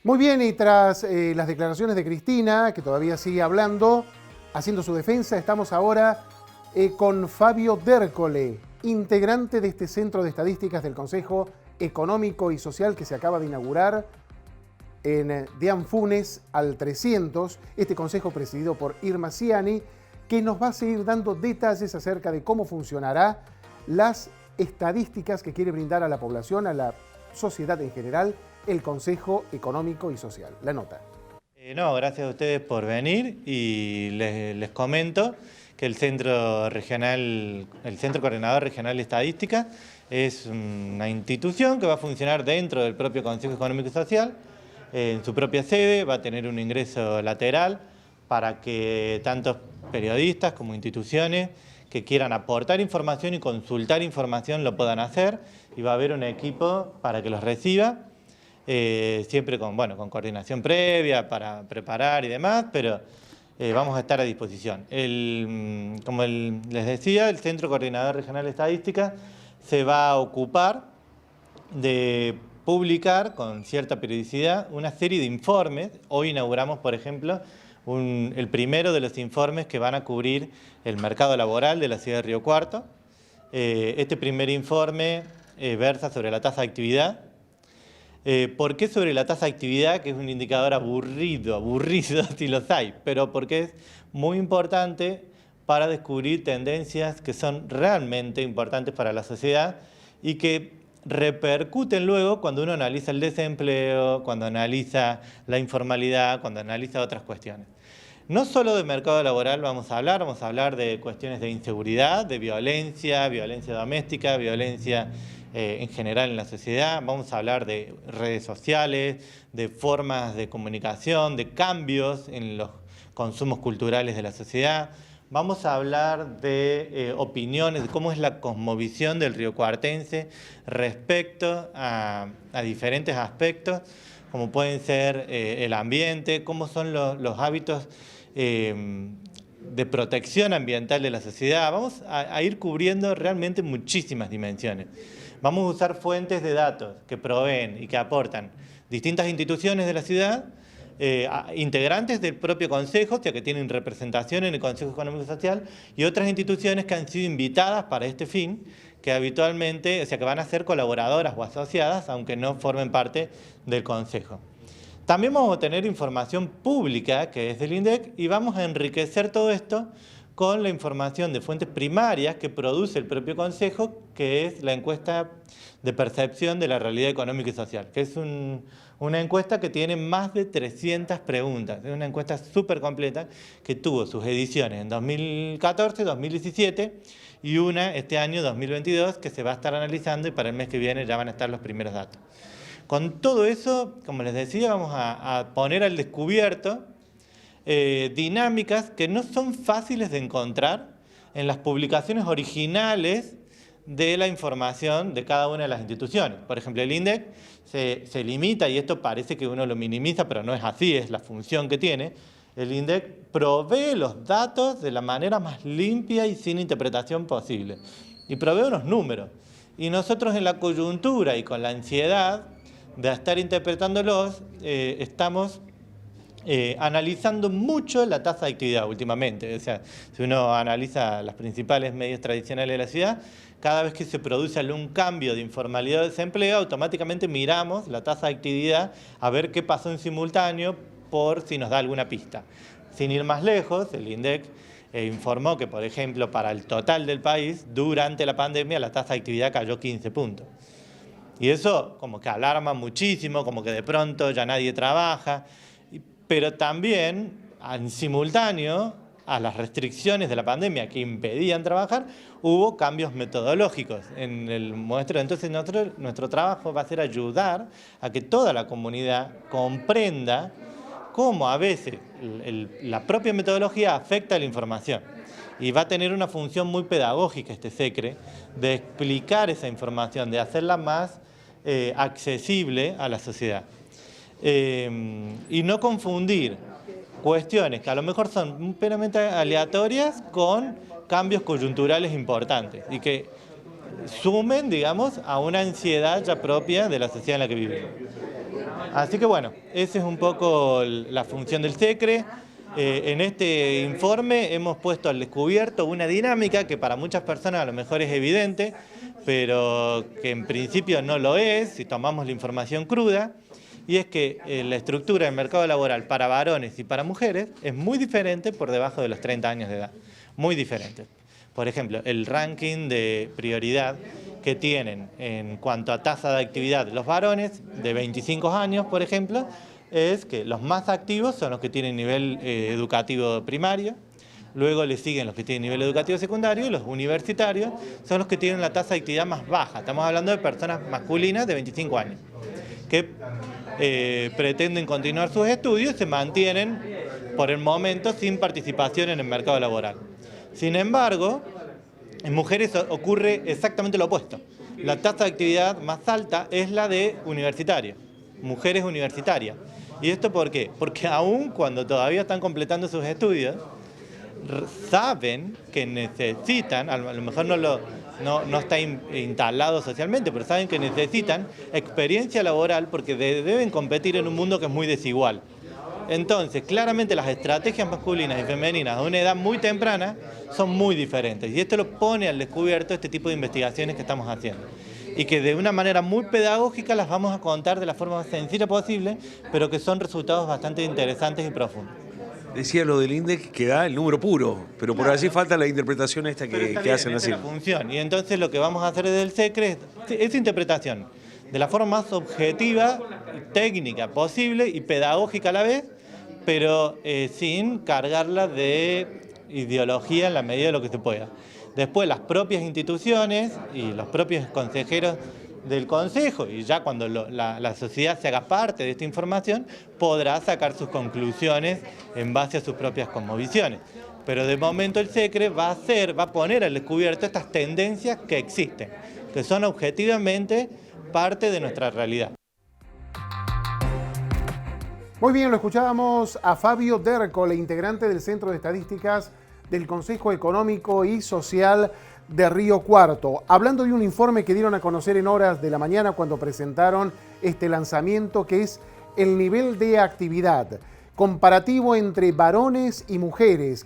Muy bien, y tras las declaraciones de Cristina, que todavía sigue hablando, haciendo su defensa, estamos ahora con Fabio D'Ercole, integrante de este Centro de Estadísticas del Consejo Económico y Social que se acaba de inaugurar en de Anfunes al 300, este consejo presidido por Irma Ciani, que nos va a seguir dando detalles acerca de cómo funcionará las estadísticas que quiere brindar a la población, a la sociedad en general, el Consejo Económico y Social. La nota. Gracias a ustedes por venir y les comento que el Centro Coordinador Regional de Estadística es una institución que va a funcionar dentro del propio Consejo Económico y Social. En su propia sede va a tener un ingreso lateral para que tantos periodistas como instituciones que quieran aportar información y consultar información lo puedan hacer, y va a haber un equipo para que los reciba, siempre con coordinación previa para preparar y demás, pero vamos a estar a disposición. Les decía, el Centro Coordinador Regional de Estadística se va a ocupar de publicar con cierta periodicidad una serie de informes. Hoy inauguramos, por ejemplo, el primero de los informes que van a cubrir el mercado laboral de la ciudad de Río Cuarto. Este primer informe versa sobre la tasa de actividad. ¿Por qué sobre la tasa de actividad? Que es un indicador aburrido si los hay, pero porque es muy importante para descubrir tendencias que son realmente importantes para la sociedad y que repercuten luego cuando uno analiza el desempleo, cuando analiza la informalidad, cuando analiza otras cuestiones. No solo de mercado laboral vamos a hablar de cuestiones de inseguridad, de violencia doméstica, violencia en general en la sociedad. Vamos a hablar de redes sociales, de formas de comunicación, de cambios en los consumos culturales de la sociedad. Vamos a hablar de opiniones, de cómo es la cosmovisión del riocuartense respecto a diferentes aspectos, como pueden ser el ambiente, cómo son los hábitos de protección ambiental de la sociedad. Vamos a ir cubriendo realmente muchísimas dimensiones. Vamos a usar fuentes de datos que proveen y que aportan distintas instituciones de la ciudad, integrantes del propio Consejo, o sea, que tienen representación en el Consejo Económico y Social, y otras instituciones que han sido invitadas para este fin, que habitualmente, o sea, que van a ser colaboradoras o asociadas, aunque no formen parte del Consejo. También vamos a tener información pública, que es del INDEC, y vamos a enriquecer todo esto con la información de fuentes primarias que produce el propio Consejo, que es la encuesta de percepción de la realidad económica y social, que es una encuesta que tiene más de 300 preguntas. Es una encuesta súper completa que tuvo sus ediciones en 2014, 2017 y una este año 2022 que se va a estar analizando, y para el mes que viene ya van a estar los primeros datos. Con todo eso, como les decía, vamos a poner al descubierto dinámicas que no son fáciles de encontrar en las publicaciones originales de la información de cada una de las instituciones. Por ejemplo, el INDEC se limita, y esto parece que uno lo minimiza, pero no es así, es la función que tiene. El INDEC provee los datos de la manera más limpia y sin interpretación posible. Y provee unos números. Y nosotros en la coyuntura y con la ansiedad de estar interpretándolos, estamos analizando mucho la tasa de actividad últimamente. O sea, si uno analiza los principales medios tradicionales de la ciudad, cada vez que se produce algún cambio de informalidad o desempleo, automáticamente miramos la tasa de actividad a ver qué pasó en simultáneo, por si nos da alguna pista. Sin ir más lejos, el INDEC informó que, por ejemplo, para el total del país, durante la pandemia la tasa de actividad cayó 15 puntos. Y eso como que alarma muchísimo, como que de pronto ya nadie trabaja. Pero también, en simultáneo a las restricciones de la pandemia que impedían trabajar, hubo cambios metodológicos en el muestreo. Entonces nuestro trabajo va a ser ayudar a que toda la comunidad comprenda cómo a veces la propia metodología afecta a la información. Y va a tener una función muy pedagógica este SECRE, de explicar esa información, de hacerla más accesible a la sociedad. Y no confundir cuestiones que a lo mejor son meramente aleatorias con cambios coyunturales importantes y que sumen, digamos, a una ansiedad ya propia de la sociedad en la que vivimos. Así que bueno, esa es un poco la función del SECRE. En este informe hemos puesto al descubierto una dinámica que para muchas personas a lo mejor es evidente, pero que en principio no lo es si tomamos la información cruda, y es que la estructura del mercado laboral para varones y para mujeres es muy diferente por debajo de los 30 años de edad, muy diferente. Por ejemplo, el ranking de prioridad que tienen en cuanto a tasa de actividad los varones de 25 años, por ejemplo, es que los más activos son los que tienen nivel educativo primario, luego le siguen los que tienen nivel educativo secundario y los universitarios son los que tienen la tasa de actividad más baja. Estamos hablando de personas masculinas de 25 años que pretenden continuar sus estudios y se mantienen por el momento sin participación en el mercado laboral. Sin embargo, en mujeres ocurre exactamente lo opuesto. La tasa de actividad más alta es la de universitarios, mujeres universitarias. ¿Y esto por qué? Porque aún cuando todavía están completando sus estudios, saben que necesitan, a lo mejor no está instalado socialmente, pero saben que necesitan experiencia laboral porque deben competir en un mundo que es muy desigual. Entonces, claramente las estrategias masculinas y femeninas a una edad muy temprana son muy diferentes. Y esto lo pone al descubierto este tipo de investigaciones que estamos haciendo. Y que de una manera muy pedagógica las vamos a contar de la forma más sencilla posible, pero que son resultados bastante interesantes y profundos. Decía lo del INDEC que da el número puro, pero por allí falta la interpretación esta que hacen así. La función. Y entonces lo que vamos a hacer desde el SECRE es esa interpretación de la forma más objetiva, técnica posible y pedagógica a la vez, pero sin cargarla de ideología en la medida de lo que se pueda. Después las propias instituciones y los propios consejeros del Consejo, y ya cuando la sociedad se haga parte de esta información, podrá sacar sus conclusiones en base a sus propias cosmovisiones. Pero de momento el SECRE va a poner al descubierto estas tendencias que existen, que son objetivamente parte de nuestra realidad. Muy bien, lo escuchábamos a Fabio D'Ercole, integrante del Centro de Estadísticas del Consejo Económico y Social de Río Cuarto, hablando de un informe que dieron a conocer en horas de la mañana cuando presentaron este lanzamiento, que es el nivel de actividad comparativo entre varones y mujeres.